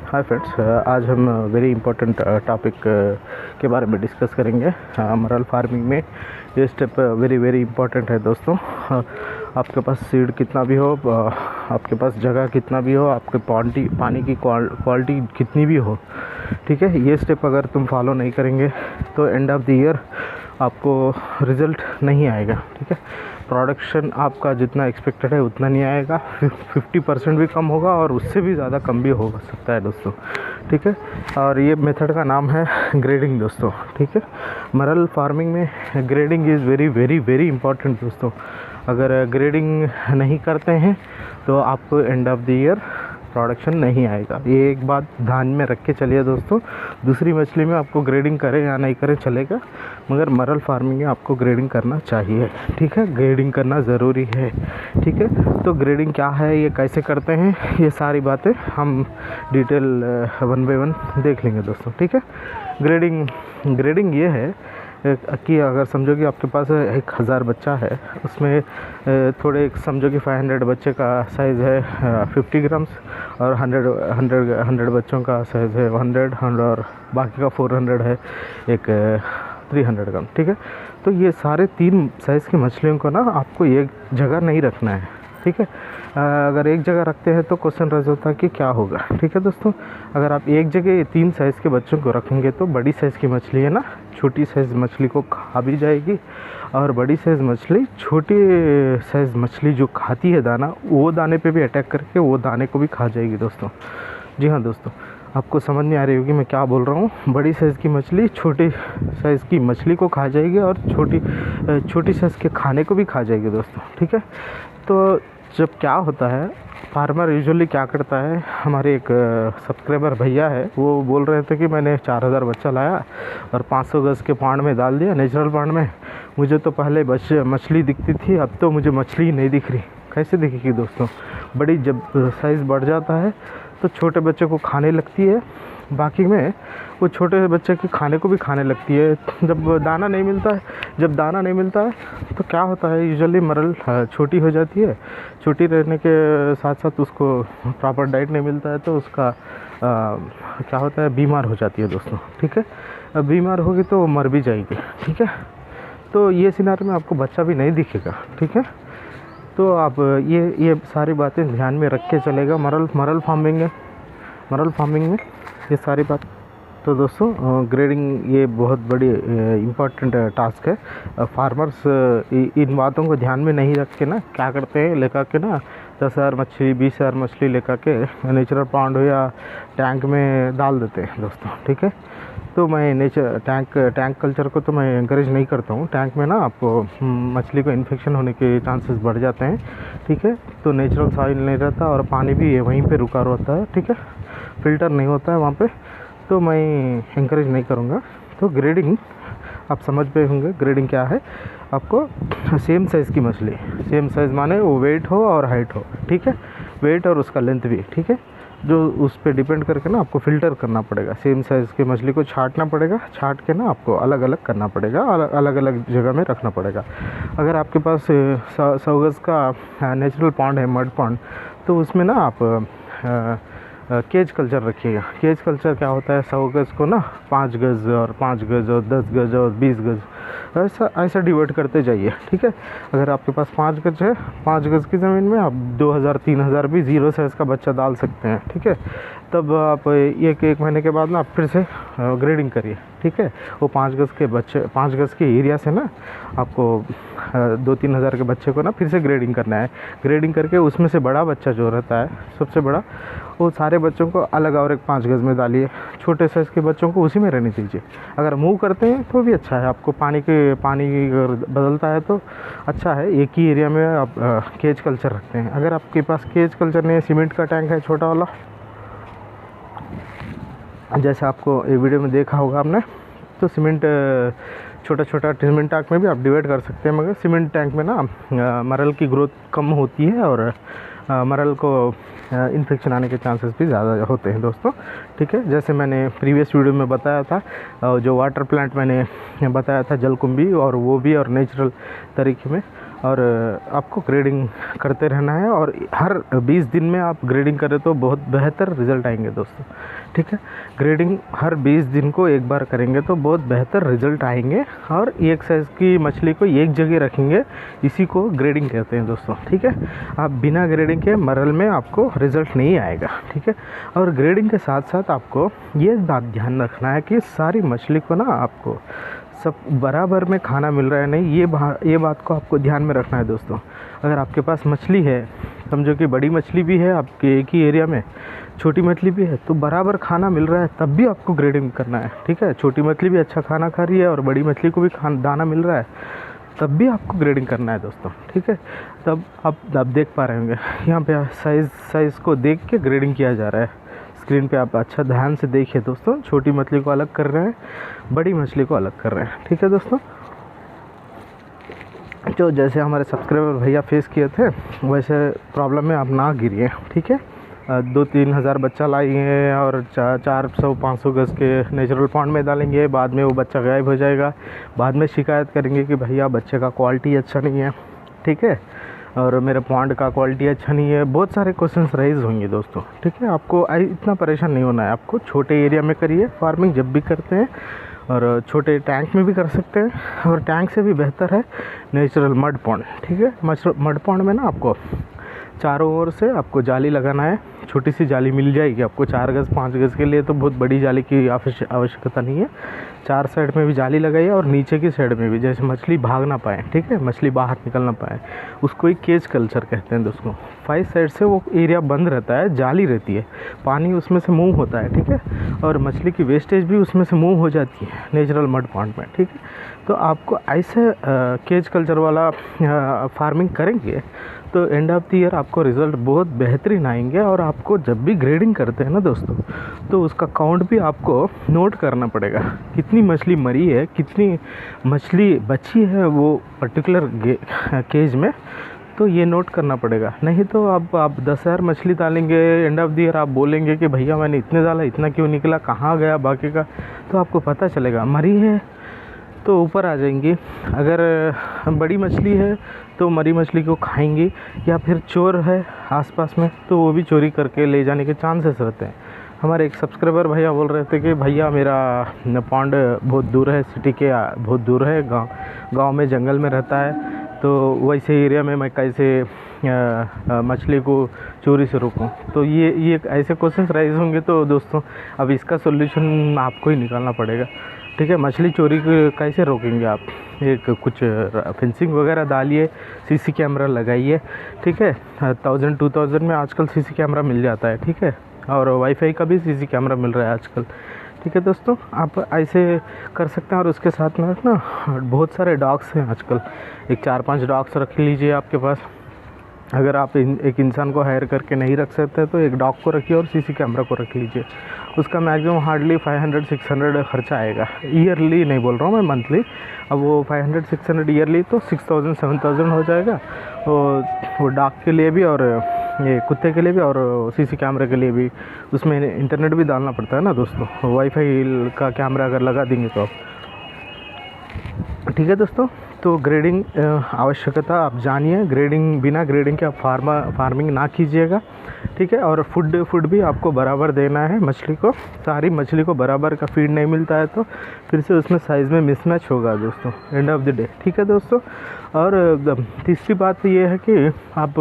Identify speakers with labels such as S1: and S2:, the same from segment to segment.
S1: Hi friends, आज हम very important topic के बारे में डिस्कस करेंगे। मरल फार्मिंग में ये स्टेप वेरी वेरी इंपॉर्टेंट है दोस्तों। आपके पास सीड कितना भी हो, आपके पास जगह कितना भी हो, आपके पानी की क्वालिटी कितनी भी हो, ठीक है, ये स्टेप अगर तुम फॉलो नहीं करेंगे तो एंड ऑफ द ईयर आपको रिज़ल्ट नहीं आएगा। ठीक है, प्रोडक्शन आपका जितना एक्सपेक्टेड है उतना नहीं आएगा, 50% भी कम होगा और उससे भी ज़्यादा कम भी हो सकता है दोस्तों। ठीक है, और ये मेथड का नाम है ग्रेडिंग दोस्तों। ठीक है, मरल फार्मिंग में grading is very very very important दोस्तों। अगर ग्रेडिंग नहीं करते हैं तो आपको end of the year production नहीं आएगा। ये एक बात ध्यान में रख के चलिए दोस्तों। दूसरी मछली में आपको ग्रेडिंग करें या नहीं करें चलेगा, मगर मरल फार्मिंग में आपको ग्रेडिंग करना चाहिए। ठीक है, ग्रेडिंग करना ज़रूरी है। ठीक है, तो ग्रेडिंग क्या है, ये कैसे करते हैं, ये सारी बातें हम डिटेल 1 बाय 1 देख लेंगे दोस्तों। ठीक है, ग्रेडिंग ये है कि अगर समझो कि आपके पास 1000 बच्चा है, उसमें थोड़े समझो कि 500 बच्चे का साइज़ है 50 ग्राम्स और 100 बच्चों का साइज़ है 100 और बाकी का 400 है एक 300 ग्राम। ठीक है, तो ये सारे 3 साइज़ की मछलियों को ना आपको एक जगह नहीं रखना है। ठीक है, अगर एक जगह रखते हैं तो क्वेश्चन रह जाता है कि क्या होगा। ठीक है दोस्तों, अगर आप एक जगह 3 साइज़ के बच्चों को रखेंगे तो बड़ी साइज़ की मछली है ना छोटी साइज़ मछली को खा भी जाएगी, और बड़ी साइज़ मछली छोटी साइज़ मछली जो खाती है दाना, वो दाने पे भी अटैक करके वो दाने को भी खा जाएगी दोस्तों। जी हाँ दोस्तों, आपको समझ नहीं आ रही होगी मैं क्या बोल रहा हूँ। बड़ी साइज़ की मछली छोटी साइज़ की मछली को खा जाएगी और छोटी साइज़ के खाने को भी खा जाएगी दोस्तों। ठीक है, तो जब क्या होता है, फार्मर यूजुअली क्या करता है, हमारे एक सब्सक्राइबर भैया है, वो बोल रहे थे कि मैंने 4000 बच्चा लाया और 500 गज़ के पांड में डाल दिया, नेचुरल पांड में। मुझे तो पहले मछली दिखती थी, अब तो मुझे मछली नहीं दिख रही। कैसे दिखेगी दोस्तों, बड़ी जब साइज़ बढ़ जाता है तो छोटे बच्चे को खाने लगती है, बाकी में वो छोटे बच्चे के खाने को भी खाने लगती है। जब दाना नहीं मिलता है तो क्या होता है, यूजुअली मरल छोटी हो जाती है। छोटी रहने के साथ साथ उसको प्रॉपर डाइट नहीं मिलता है तो उसका क्या होता है, बीमार हो जाती है दोस्तों। ठीक है, अब बीमार होगी तो वो मर भी जाएगी। ठीक है, तो ये सिनारियो में आपको बच्चा भी नहीं दिखेगा। ठीक है, तो आप ये सारी बातें ध्यान में रख के चलेगा मरल फार्मिंग में ये सारी बात। तो दोस्तों, ग्रेडिंग ये बहुत बड़ी इम्पॉर्टेंट टास्क है। फार्मर्स इन बातों को ध्यान में नहीं रख के ना क्या करते हैं, लेकर के ना 10,000 मछली 20,000 मछली लेकर के नेचुरल पॉन्ड हो या टैंक में डाल देते हैं दोस्तों। ठीक है, तो मैं टैंक कल्चर को तो मैं एंकरेज नहीं करता हूँ। टैंक में ना आपको मछली को इन्फेक्शन होने के चांसेस बढ़ जाते हैं। ठीक है, तो नेचुरल सॉइल नहीं रहता और पानी भी वहीं पे रुका रहता है। ठीक है, फ़िल्टर नहीं होता है वहाँ पे, तो मैं एंकरेज नहीं करूँगा। तो ग्रेडिंग आप समझ पे होंगे, ग्रेडिंग क्या है। आपको सेम साइज़ की मछली, सेम साइज़ माने वो वेट हो और हाइट हो। ठीक है, वेट और उसका लेंथ भी। ठीक है, जो उस पर डिपेंड करके ना आपको फ़िल्टर करना पड़ेगा। सेम साइज़ की मछली को छांटना पड़ेगा, छांट के ना आपको अलग अलग करना पड़ेगा और अलग अलग जगह में रखना पड़ेगा। अगर आपके पास 100 गज़ का नेचुरल पॉन्ड है, मड पॉन्ड, तो उसमें ना आप केज कल्चर रखिएगा। केज कल्चर क्या होता है, 100 गज़ को ना 5 गज़ और 5 गज़ और 10 गज़ और 20 गज़ ऐसा डिवाइड करते जाइए। ठीक है, अगर आपके पास 5 गज़ है, 5 गज़ की ज़मीन में आप 2000-3000 भी 0 साइज़ का बच्चा डाल सकते हैं। ठीक है, तब आप एक महीने के बाद ना आप फिर से ग्रेडिंग करिए। ठीक है, वो 5 गज़ के बच्चे, 5 गज़ के एरिया से ना आपको 2-3 हज़ार के बच्चे को ना फिर से ग्रेडिंग करना है। ग्रेडिंग करके उसमें से बड़ा बच्चा जो रहता है, सबसे बड़ा, वो सारे बच्चों को अलग और एक 5 गज़ में डालिए। छोटे साइज़ के बच्चों को उसी में रहने दीजिए। अगर मूव करते हैं तो भी अच्छा है, आपको पानी अगर बदलता है तो अच्छा है। एक ही एरिया में आप केज कल्चर रखते हैं। अगर आपके पास केज कल्चर नहीं है, सीमेंट का टैंक है छोटा वाला, जैसे आपको ये वीडियो में देखा होगा आपने, तो छोटा सीमेंट टैंक में भी आप डिवाइड कर सकते हैं। मगर सीमेंट टैंक में ना मरल की ग्रोथ कम होती है और मरल को इन्फेक्शन आने के चांसेस भी ज़्यादा होते हैं दोस्तों। ठीक है, जैसे मैंने प्रीवियस वीडियो में बताया था, जो वाटर प्लांट मैंने बताया था जलकुंभी, और वो भी और नेचुरल तरीके में और आपको ग्रेडिंग करते रहना है, और हर 20 दिन में आप ग्रेडिंग करें तो बहुत बेहतर रिज़ल्ट आएंगे दोस्तों। ठीक है, ग्रेडिंग हर 20 दिन को एक बार करेंगे तो बहुत बेहतर रिज़ल्ट आएंगे, और एक साइज़ की मछली को एक जगह रखेंगे, इसी को ग्रेडिंग कहते हैं दोस्तों। ठीक है, आप बिना ग्रेडिंग के मरल में आपको रिज़ल्ट नहीं आएगा। ठीक है, और ग्रेडिंग के साथ साथ आपको ये बात ध्यान रखना है कि सारी मछली को ना आपको सब बराबर में खाना मिल रहा है नहीं, ये बात को आपको ध्यान में रखना है दोस्तों। अगर आपके पास मछली है, समझो कि बड़ी मछली भी है आपके एक ही एरिया में, छोटी मछली भी है, तो बराबर खाना मिल रहा है तब भी आपको ग्रेडिंग करना है। ठीक है, छोटी मछली भी अच्छा खाना खा रही है और बड़ी मछली को भी दाना मिल रहा है तब भी आपको ग्रेडिंग करना है दोस्तों। ठीक है, तब आप देख पा रहे होंगे यहाँ पे साइज़ को देख के ग्रेडिंग किया जा रहा है। स्क्रीन पे आप अच्छा ध्यान से देखिए दोस्तों, छोटी मछली को अलग कर रहे हैं, बड़ी मछली को अलग कर रहे हैं। ठीक है दोस्तों, जो जैसे हमारे सब्सक्राइबर भैया फेस किए थे वैसे प्रॉब्लम में आप ना गिरिए। ठीक है, 2-3 हज़ार बच्चा लाएंगे और 400-500 गज के नेचुरल पॉन्ड में डालेंगे, बाद में वो बच्चा गायब हो जाएगा, बाद में शिकायत करेंगे कि भैया बच्चे का क्वालिटी अच्छा नहीं है। ठीक है, और मेरे पॉन्ड का क्वालिटी अच्छा नहीं है, बहुत सारे क्वेश्चंस राइज होंगे दोस्तों। ठीक है, आपको इतना परेशान नहीं होना है, आपको छोटे एरिया में करिए फार्मिंग जब भी करते हैं, और छोटे टैंक में भी कर सकते हैं, और टैंक से भी बेहतर है नेचुरल मड पॉन्ड। ठीक है, मड पॉन्ड में ना आपको चारों ओर से आपको जाली लगाना है, छोटी सी जाली मिल जाएगी आपको 4 गज़ 5 गज़ के लिए, तो बहुत बड़ी जाली की आवश्यकता नहीं है। 4 साइड में भी जाली लगाइए और नीचे की साइड में भी, जैसे मछली भाग ना पाए। ठीक है, मछली बाहर निकल ना पाए, उसको एक केज कल्चर कहते हैं दोस्तों। 5 साइड से वो एरिया बंद रहता है, जाली रहती है, पानी उसमें से मूव होता है। ठीक है, और मछली की वेस्टेज भी उसमें से मूव हो जाती है नेचुरल मड पॉन्ड में। ठीक है, तो आपको ऐसे केज कल्चर वाला फार्मिंग करेंगे तो एंड ऑफ द ईयर आपको रिज़ल्ट बहुत बेहतरीन आएंगे। और आपको जब भी ग्रेडिंग करते हैं ना दोस्तों, तो उसका काउंट भी आपको नोट करना पड़ेगा, कितनी मछली मरी है, कितनी मछली बची है वो पर्टिकुलर केज में, तो ये नोट करना पड़ेगा। नहीं तो आप 10,000 मछली डालेंगे, एंड ऑफ द ईयर आप बोलेंगे कि भैया मैंने इतने डाला, इतना क्यों निकला, कहाँ गया बाकी का, तो आपको पता चलेगा। मरी है तो ऊपर आ जाएंगी, अगर बड़ी मछली है तो मरी मछली को खाएंगी, या फिर चोर है आसपास में तो वो भी चोरी करके ले जाने के चांसेस रहते हैं। हमारे एक सब्सक्राइबर भैया बोल रहे थे कि भैया मेरा पॉन्ड बहुत दूर है, सिटी के बहुत दूर है, गांव में जंगल में रहता है, तो वैसे एरिया में मैं कैसे मछली को चोरी से रोकूं। तो ये ऐसे क्वेश्चंस राइज होंगे, तो दोस्तों अब इसका सोल्यूशन आपको ही निकालना पड़ेगा। ठीक है, मछली चोरी कैसे रोकेंगे आप, एक कुछ फेंसिंग वगैरह डालिए, सीसी कैमरा लगाइए। ठीक है, 1000-2000 में आजकल सीसी कैमरा मिल जाता है। ठीक है, और वाईफाई का भी सीसी कैमरा मिल रहा है आजकल। ठीक है दोस्तों, आप ऐसे कर सकते हैं। और उसके साथ में ना बहुत सारे डॉग्स हैं आजकल, एक 4-5 डॉग्स रख लीजिए आपके पास। अगर आप एक इंसान को हायर करके नहीं रख सकते तो एक डॉग को रखिए और सीसी कैमरा को रख लीजिए। उसका मैक्सिमम हार्डली 500-600 खर्चा आएगा, ईयरली नहीं बोल रहा हूँ मैं, मंथली। अब वो 500-600 ईयरली तो 6000-7000 हो जाएगा, वो डॉग के लिए भी और ये कुत्ते के लिए भी और सीसी कैमरे के लिए भी। उसमें इंटरनेट भी डालना पड़ता है ना दोस्तों, वाईफाई का कैमरा अगर लगा देंगे तो आप। ठीक है दोस्तों, तो ग्रेडिंग आवश्यकता आप जानिए, ग्रेडिंग बिना ग्रेडिंग के आप फार्मिंग ना कीजिएगा। ठीक है, और फूड भी आपको बराबर देना है मछली को। सारी मछली को बराबर का फीड नहीं मिलता है तो फिर से उसमें साइज़ में मिसमैच होगा दोस्तों, एंड ऑफ द डे। ठीक है दोस्तों, और तीसरी बात ये है कि आप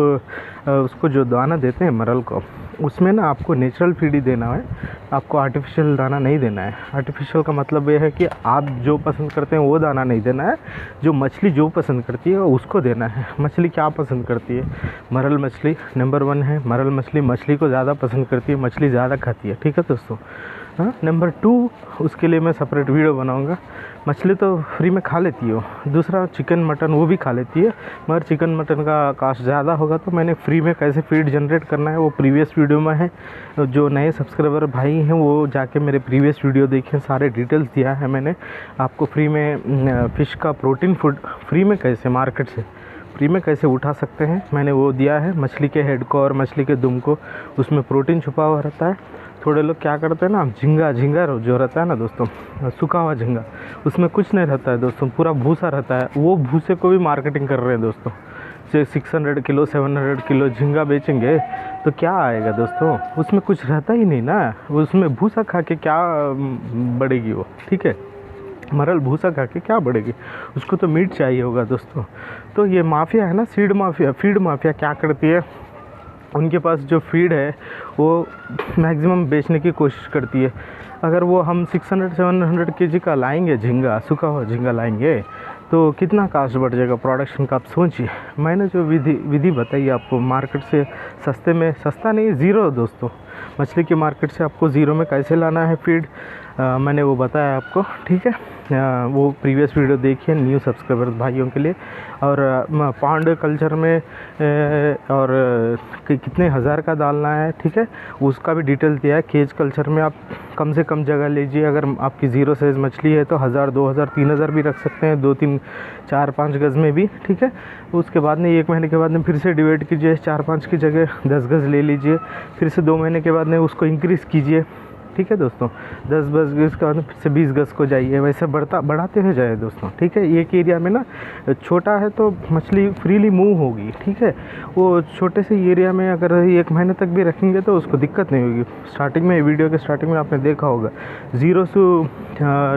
S1: उसको जो दाना देते हैं मरल को, उसमें ना आपको नेचुरल फीड ही देना है, आपको आर्टिफिशियल दाना नहीं देना है। आर्टिफिशियल का मतलब ये है कि आप जो पसंद करते हैं वो दाना नहीं देना है, जो मछली जो पसंद करती है उसको देना है। मछली क्या पसंद करती है, मरल मछली नंबर 1 है। मरल मछली को ज़्यादा पसंद करती है, मछली ज़्यादा खाती है। ठीक है दोस्तों, हाँ। नंबर 2, उसके लिए मैं सेपरेट वीडियो बनाऊंगा। मछली तो फ्री में खा लेती हो, दूसरा चिकन मटन वो भी खा लेती है, मगर चिकन मटन का कास्ट ज़्यादा होगा तो मैंने फ्री में कैसे फीड जनरेट करना है वो प्रीवियस वीडियो में है। जो नए सब्सक्राइबर भाई हैं वो जाके मेरे प्रीवियस वीडियो देखें, सारे डिटेल्स दिया है मैंने आपको। फ्री में फ़िश का प्रोटीन फूड फ्री में कैसे मार्केट से फ्री में कैसे उठा सकते हैं मैंने वो दिया है। मछली के हेड को और मछली के दुम को, उसमें प्रोटीन छुपा हुआ रहता है, थोड़े लोग क्या करते हैं ना, झींगा झींगा जो रहता है ना दोस्तों, सूखा हुआ झींगा, उसमें कुछ नहीं रहता है दोस्तों, पूरा भूसा रहता है, वो भूसे को भी मार्केटिंग कर रहे हैं दोस्तों। 600 किलो 700 किलो झींगा बेचेंगे तो क्या आएगा दोस्तों, उसमें कुछ रहता ही नहीं ना, उसमें भूसा खा के क्या बढ़ेगी वो, ठीक है, मरल भूसा खा के क्या बढ़ेगी, उसको तो मीट चाहिए होगा दोस्तों। तो ये माफिया है ना, सीड माफिया, फीड माफिया क्या करती है, उनके पास जो फीड है वो मैक्सिमम बेचने की कोशिश करती है। अगर वो हम 600-700 केजी का लाएंगे झींगा, सूखा हुआ झींगा लाएंगे तो कितना कास्ट बढ़ जाएगा प्रोडक्शन का, आप सोचिए। मैंने जो विधि बताई आपको, मार्केट से सस्ते में, सस्ता नहीं ज़ीरो दोस्तों, मछली की मार्केट से आपको ज़ीरो में कैसे लाना है फीड, मैंने वो बताया आपको, ठीक है। वो प्रीवियस वीडियो देखिए न्यू सब्सक्राइबर्स भाइयों के लिए। और पॉन्ड कल्चर में और कितने हज़ार का डालना है, ठीक है, उसका भी डिटेल दिया है। केज कल्चर में आप कम से कम जगह लीजिए, अगर आपकी ज़ीरो साइज़ मछली है तो 1000, 2000, 3000 भी रख सकते हैं, 2, 3, 4, 5 गज़ में भी, ठीक है। उसके बाद में 1 महीने के बाद में फिर से डिवाइड कीजिए, 4-5 की जगह 10 गज़ ले लीजिए, फिर से 2 महीने के बाद में उसको इंक्रीज़ कीजिए, ठीक है दोस्तों। 10 गज़ के बाद फिर से 20 गज़ को जाइए, वैसे बढ़ाते हुए जाए दोस्तों, ठीक है। एक एरिया में ना छोटा है तो मछली फ्रीली मूव होगी, ठीक है। वो छोटे से एरिया में अगर 1 महीने तक भी रखेंगे तो उसको दिक्कत नहीं होगी। स्टार्टिंग में, वीडियो के स्टार्टिंग में आपने देखा होगा 0 से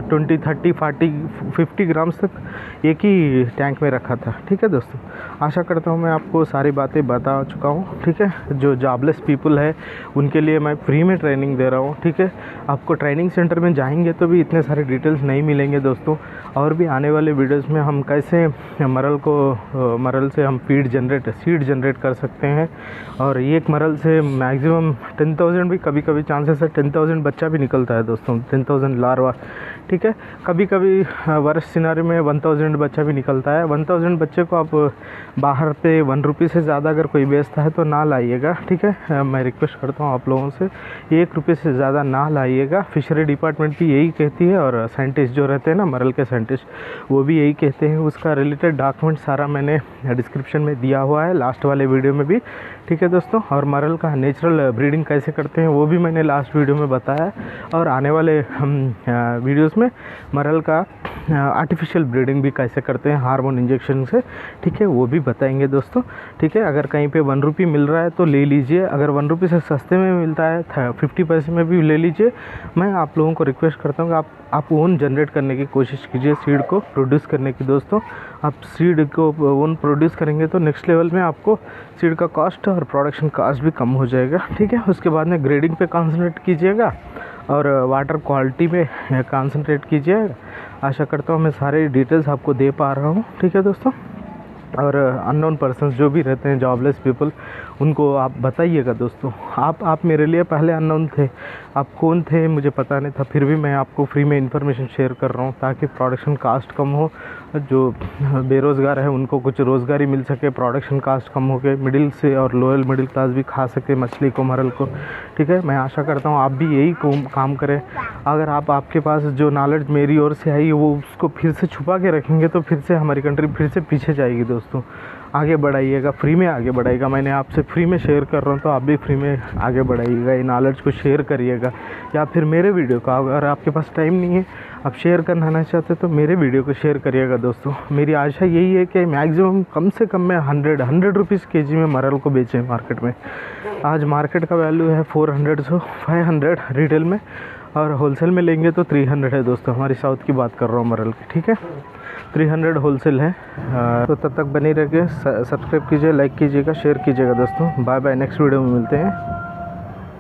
S1: 20, 30, 40, 50 ग्राम्स तक एक ही टैंक में रखा था, ठीक है दोस्तों। आशा करता हूँ मैं आपको सारी बातें बता चुका हूँ, ठीक है। जो जॉबलेस पीपल है उनके लिए मैं फ्री में ट्रेनिंग दे रहा हूँ, ठीक है। आपको ट्रेनिंग सेंटर में जाएंगे तो भी इतने सारे डिटेल्स नहीं मिलेंगे दोस्तों। और भी आने वाले वीडियोस में हम कैसे मरल से हम सीड जनरेट कर सकते हैं, और एक मरल से मैक्सिमम 10,000 भी कभी कभी चांसेस है 10,000 बच्चा भी निकलता है दोस्तों, 10,000 लार्वा, ठीक है। कभी कभी वर्ष सिनारी में 1000 बच्चा भी निकलता है। 1000 बच्चे को आप बाहर पे 1 रुपये से ज़्यादा अगर कोई बेचता है तो ना लाइएगा, ठीक है। मैं रिक्वेस्ट करता हूँ आप लोगों से, 1 रुपये से ज़्यादा ना लाइएगा। फिशरी डिपार्टमेंट भी यही कहती है, और साइंटिस्ट जो रहते हैं ना, मरल के साइंटिस्ट, वो भी यही कहते हैं। उसका रिलेटेड डॉक्यूमेंट सारा मैंने डिस्क्रिप्शन में दिया हुआ है, लास्ट वाले वीडियो में भी, ठीक है दोस्तों। और मरल का नेचुरल ब्रीडिंग कैसे करते हैं वो भी मैंने लास्ट वीडियो में बताया है, और आने वाले वीडियोस में मरल का आर्टिफिशियल ब्रीडिंग भी कैसे करते हैं हार्मोन इंजेक्शन से, ठीक है, वो भी बताएंगे दोस्तों, ठीक है। अगर कहीं पे 1 रुपये मिल रहा है तो ले लीजिए, अगर 1 रुपये से सस्ते में मिलता है 50 पैसे में भी ले लीजिए। मैं आप लोगों को रिक्वेस्ट करता हूँ कि आप ओन जनरेट करने की कोशिश कीजिए, सीड को प्रोड्यूस करने की दोस्तों। आप सीड को ओन प्रोड्यूस करेंगे तो नेक्स्ट लेवल में आपको सीड का कॉस्ट और प्रोडक्शन कॉस्ट भी कम हो जाएगा, ठीक है। उसके बाद में ग्रेडिंग पे कॉन्सनट्रेट कीजिएगा और वाटर क्वालिटी में कॉन्सनट्रेट कीजिएगा। आशा करता हूँ मैं सारे डिटेल्स आपको दे पा रहा हूँ, ठीक है दोस्तों। और अननोन पर्सन्स जो भी रहते हैं, जॉबलेस पीपल, उनको आप बताइएगा दोस्तों। आप मेरे लिए पहले अननोन थे, आप कौन थे मुझे पता नहीं था, फिर भी मैं आपको फ्री में इन्फॉर्मेशन शेयर कर रहा हूँ ताकि प्रोडक्शन कास्ट कम हो, जो बेरोज़गार है उनको कुछ रोज़गारी मिल सके, प्रोडक्शन कास्ट कम हो के मिडिल से और लोअर मिडिल क्लास भी खा सके मछली को, मरल को, ठीक है। मैं आशा करता हूँ आप भी यही काम करें। अगर आपके पास जो नॉलेज मेरी ओर से आई वो उसको फिर से छुपा के रखेंगे तो फिर से हमारी कंट्री फिर से पीछे जाएगी दोस्तों। आगे बढ़ाइएगा, फ्री में आगे बढ़ाइएगा। मैंने आपसे फ्री में शेयर कर रहा हूँ तो आप भी फ्री में आगे बढ़ाइएगा, ये नॉलेज को शेयर करिएगा। या फिर मेरे वीडियो का, अगर आपके पास टाइम नहीं है, आप शेयर करना चाहते तो मेरे वीडियो को शेयर करिएगा दोस्तों। मेरी आशा यही है कि मैक्सिमम कम से कम में 100 रुपीज़ केजी में मरल को बेचें मार्केट में। आज मार्केट का वैल्यू है 400 से 500 रिटेल में, और होलसेल में लेंगे तो 300 है दोस्तों। हमारी साउथ की बात कर रहा हूँ मरल की, ठीक है। 300 होलसेल है। तो तब तक बने रहिए, सब्सक्राइब कीजिए, लाइक कीजिएगा, शेयर कीजिएगा दोस्तों। बाय बाय, नेक्स्ट वीडियो में मिलते हैं।